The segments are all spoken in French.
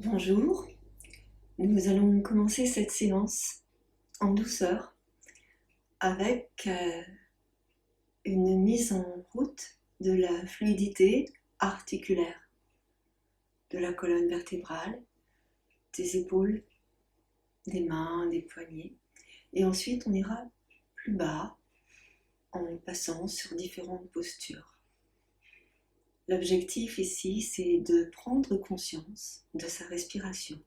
Bonjour, nous allons commencer cette séance en douceur avec une mise en route de la fluidité articulaire de la colonne vertébrale, des épaules, des mains, des poignets. Et ensuite on ira plus bas en passant sur différentes postures. L'objectif ici, c'est de prendre conscience de sa respiration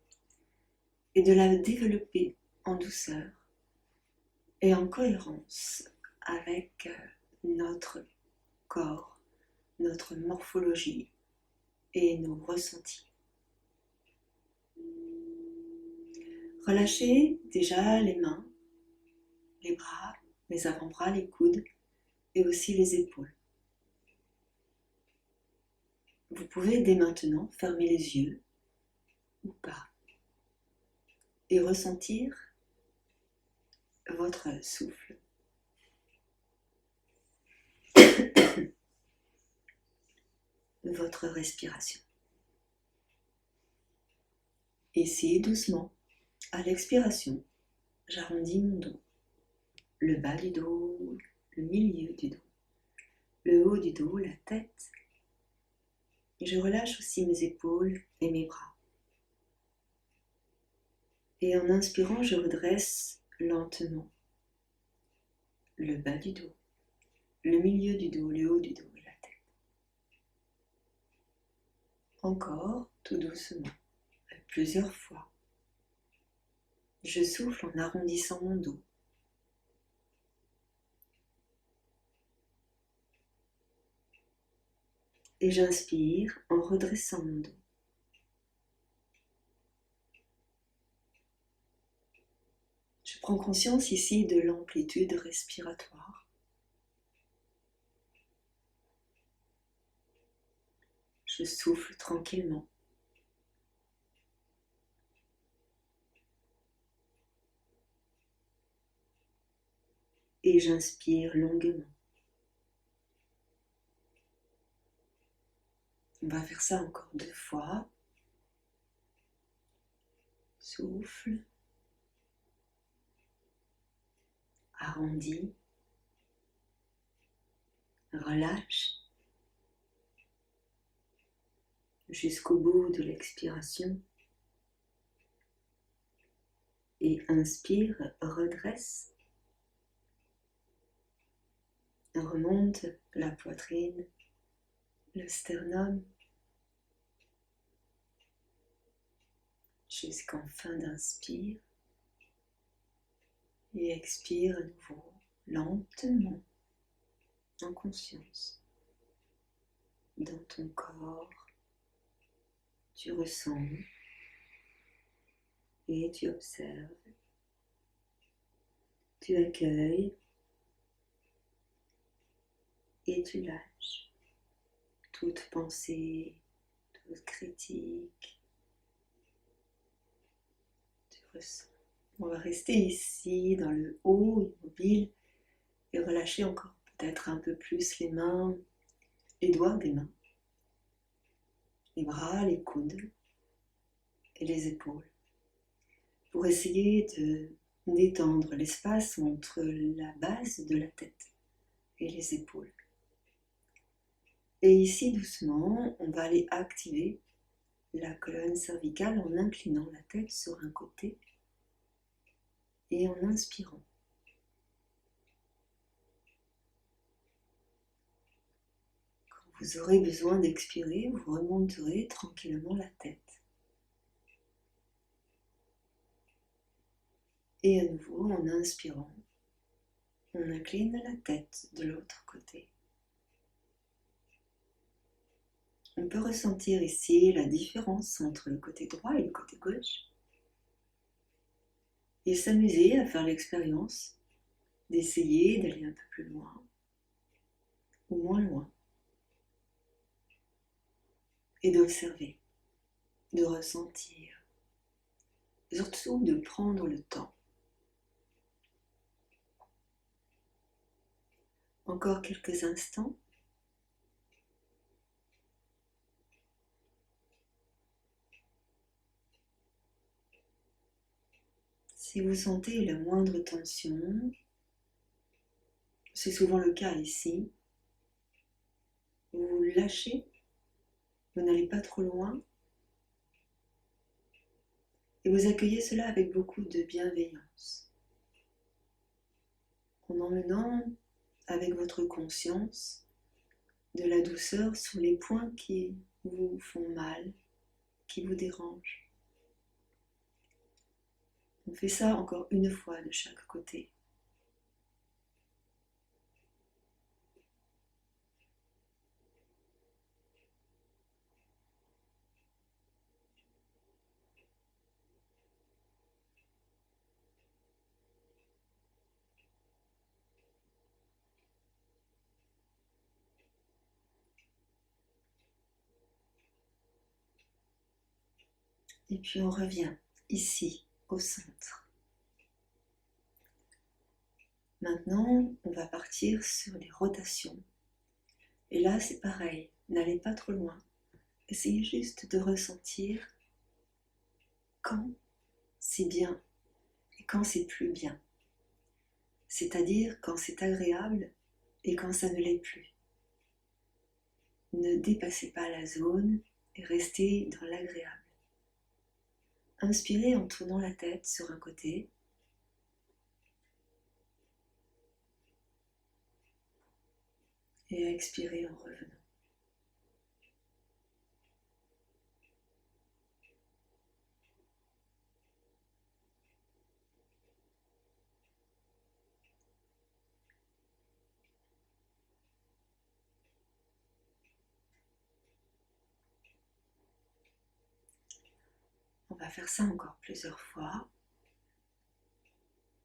et de la développer en douceur et en cohérence avec notre corps, notre morphologie et nos ressentis. Relâchez déjà les mains, les bras, les avant-bras, les coudes et aussi les épaules. Vous pouvez dès maintenant fermer les yeux ou pas et ressentir votre souffle. Votre respiration. Ici, doucement, à l'expiration, j'arrondis mon dos. Le bas du dos, le milieu du dos, le haut du dos, la tête. Et je relâche aussi mes épaules et mes bras. Et en inspirant, je redresse lentement le bas du dos, le milieu du dos, le haut du dos et la tête. Encore, tout doucement, plusieurs fois. Je souffle en arrondissant mon dos. Et j'inspire en redressant mon dos. Je prends conscience ici de l'amplitude respiratoire. Je souffle tranquillement. Et j'inspire longuement. On va faire ça encore 2 fois. Souffle. Arrondi. Relâche. Jusqu'au bout de l'expiration. Et inspire, redresse. Remonte la poitrine, le sternum. Jusqu'en fin d'inspire. Et expire à nouveau, lentement, en conscience. Dans ton corps, tu ressens et tu observes. Tu accueilles et tu lâches toute pensée, toute critique. Tu ressens. On va rester ici dans le haut, immobile, et relâcher encore peut-être un peu plus les mains, les doigts des mains, les bras, les coudes et les épaules. Pour essayer de d'étendre l'espace entre la base de la tête et les épaules. Et ici, doucement, on va aller activer la colonne cervicale en inclinant la tête sur un côté et en inspirant. Quand vous aurez besoin d'expirer, vous remonterez tranquillement la tête. Et à nouveau, en inspirant, on incline la tête de l'autre côté. On peut ressentir ici la différence entre le côté droit et le côté gauche. Et s'amuser à faire l'expérience d'essayer d'aller un peu plus loin ou moins loin. Et d'observer, de ressentir, surtout de prendre le temps. Encore quelques instants. Si vous sentez la moindre tension, c'est souvent le cas ici, vous lâchez, vous n'allez pas trop loin, et vous accueillez cela avec beaucoup de bienveillance, en emmenant avec votre conscience de la douceur sur les points qui vous font mal, qui vous dérangent. On fait ça encore une fois de chaque côté. Et puis on revient ici, au centre. Maintenant, on va partir sur les rotations. Et là, c'est pareil, n'allez pas trop loin. Essayez juste de ressentir quand c'est bien et quand c'est plus bien. C'est-à-dire quand c'est agréable et quand ça ne l'est plus. Ne dépassez pas la zone et restez dans l'agréable. Inspirez en tournant la tête sur un côté. Et expirez en revenant. On va faire ça encore plusieurs fois,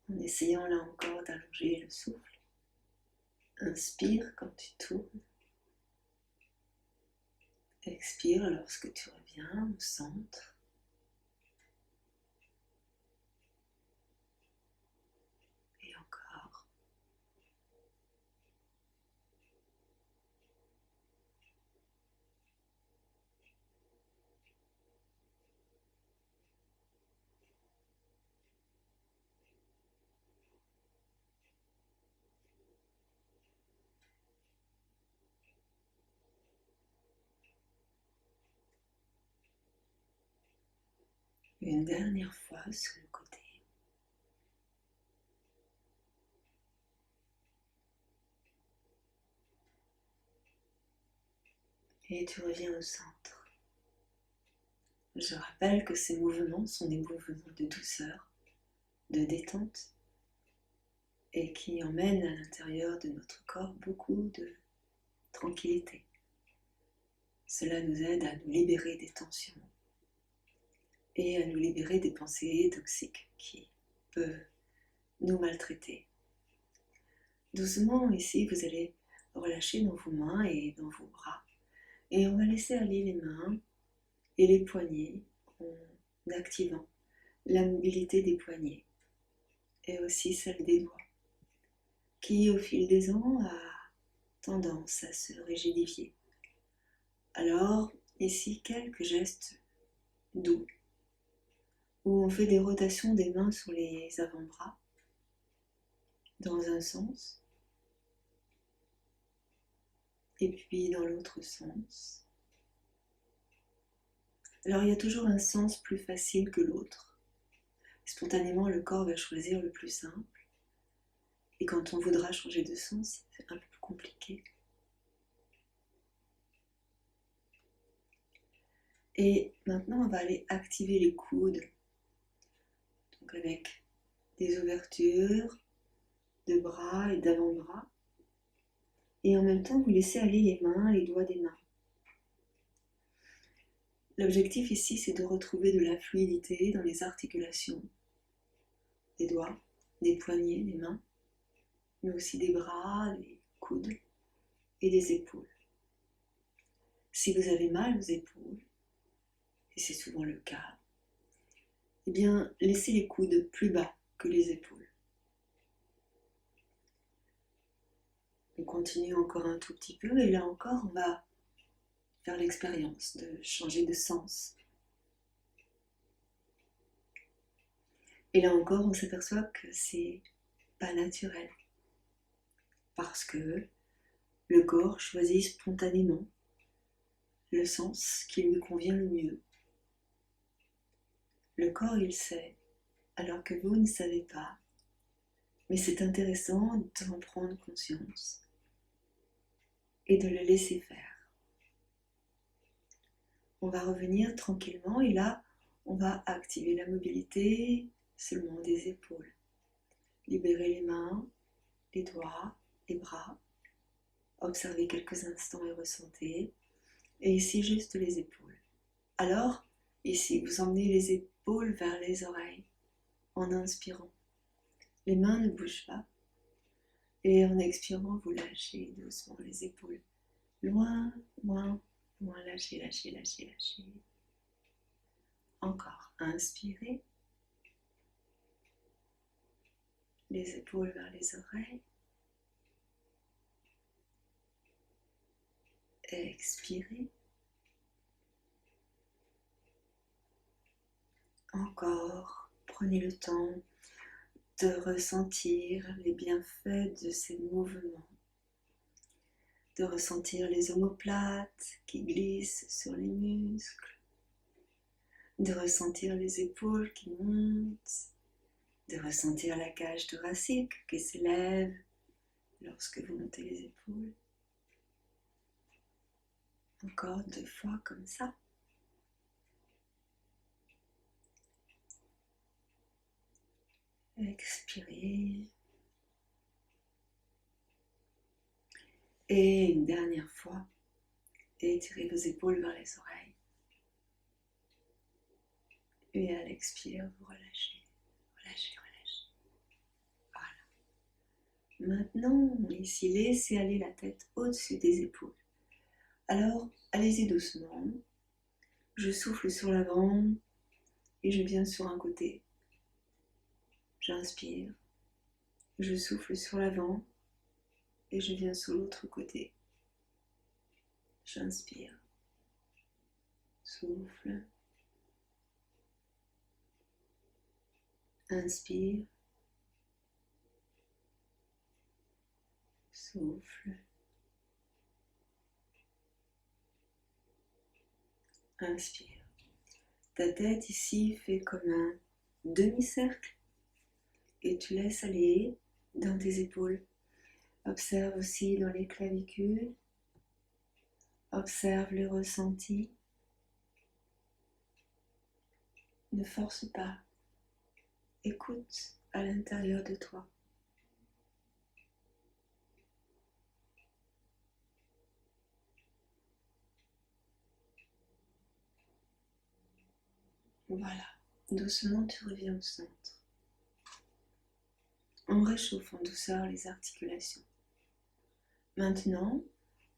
en essayant là encore d'allonger le souffle. Inspire quand tu tournes. Expire lorsque tu reviens au centre. Et encore. Une dernière fois sur le côté. Et tu reviens au centre. Je rappelle que ces mouvements sont des mouvements de douceur, de détente, et qui emmènent à l'intérieur de notre corps beaucoup de tranquillité. Cela nous aide à nous libérer des tensions et à nous libérer des pensées toxiques qui peuvent nous maltraiter. Doucement, ici, vous allez relâcher dans vos mains et dans vos bras. Et on va laisser aller les mains et les poignets en activant la mobilité des poignets et aussi celle des doigts, qui au fil des ans a tendance à se rigidifier. Alors, ici, quelques gestes doux, où on fait des rotations des mains sur les avant-bras, dans un sens, et puis dans l'autre sens. Alors il y a toujours un sens plus facile que l'autre. Spontanément, le corps va choisir le plus simple, et quand on voudra changer de sens, c'est un peu plus compliqué. Et maintenant, on va aller activer les coudes, donc avec des ouvertures de bras et d'avant-bras, et en même temps, vous laissez aller les mains, les doigts des mains. L'objectif ici, c'est de retrouver de la fluidité dans les articulations des doigts, des poignets, des mains, mais aussi des bras, des coudes et des épaules. Si vous avez mal aux épaules, et c'est souvent le cas, eh bien, laissez les coudes plus bas que les épaules. On continue encore un tout petit peu, et là encore, on va faire l'expérience de changer de sens. Et là encore, on s'aperçoit que c'est pas naturel. Parce que le corps choisit spontanément le sens qui lui convient le mieux. Le corps, il sait, alors que vous ne savez pas. Mais c'est intéressant d'en prendre conscience et de le laisser faire. On va revenir tranquillement et là, on va activer la mobilité seulement des épaules. Libérer les mains, les doigts, les bras. Observez quelques instants et ressentez. Et ici, juste les épaules. Alors, ici, vous emmenez les épaules vers les oreilles en inspirant. Les mains ne bougent pas. Et en expirant, vous lâchez doucement les épaules. Loin, loin, loin, lâchez, lâchez, lâchez, lâchez. Encore, inspirez. Les épaules vers les oreilles. Expirez. Encore, prenez le temps de ressentir les bienfaits de ces mouvements, de ressentir les omoplates qui glissent sur les muscles, de ressentir les épaules qui montent, de ressentir la cage thoracique qui s'élève lorsque vous montez les épaules. Encore 2 fois comme ça. Expirez. Et une dernière fois, étirez vos épaules vers les oreilles. Et à l'expire, vous relâchez, relâchez, relâchez. Voilà. Maintenant, ici, laissez aller la tête au-dessus des épaules. Alors, allez-y doucement. Je souffle sur l'avant et je viens sur un côté. J'inspire. Je souffle sur l'avant et je viens sur l'autre côté. J'inspire. Souffle. Inspire. Souffle. Inspire. Ta tête ici fait comme un demi-cercle et tu laisses aller dans tes épaules. Observe aussi dans les clavicules. Observe les ressentis. Ne force pas. Écoute à l'intérieur de toi. Voilà. Doucement, tu reviens au centre. On réchauffe en douceur les articulations. Maintenant,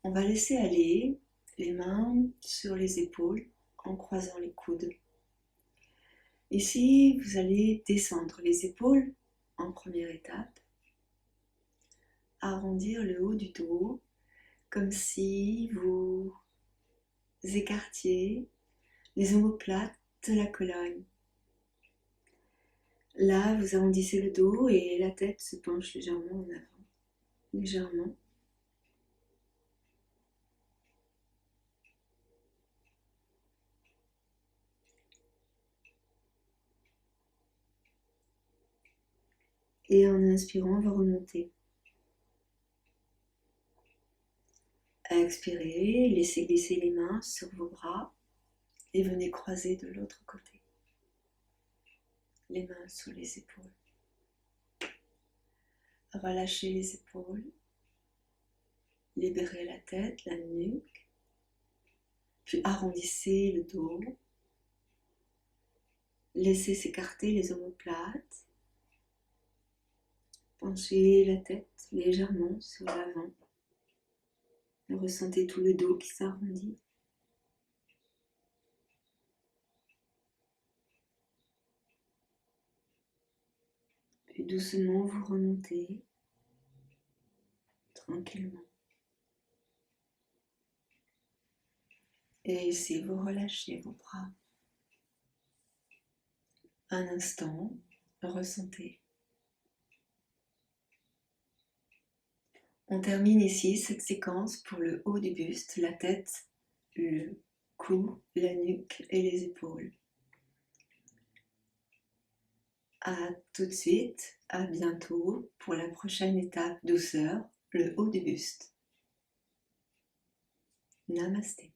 on va laisser aller les mains sur les épaules en croisant les coudes. Ici, vous allez descendre les épaules en première étape, arrondir le haut du dos comme si vous écartiez les omoplates de la colonne. Là, vous arrondissez le dos et la tête se penche légèrement en avant. Légèrement. Et en inspirant, vous remontez. Expirez, laissez glisser les mains sur vos bras et venez croiser de l'autre côté. Les mains sous les épaules. Relâchez les épaules. Libérez la tête, la nuque. Puis arrondissez le dos. Laissez s'écarter les omoplates. Penchez la tête légèrement sur l'avant. Ressentez tout le dos qui s'arrondit. Puis doucement vous remontez, tranquillement. Et ici vous relâchez vos bras. Un instant, ressentez. On termine ici cette séquence pour le haut du buste, la tête, le cou, la nuque et les épaules. À tout de suite, à bientôt pour la prochaine étape douceur, le haut du buste. Namasté.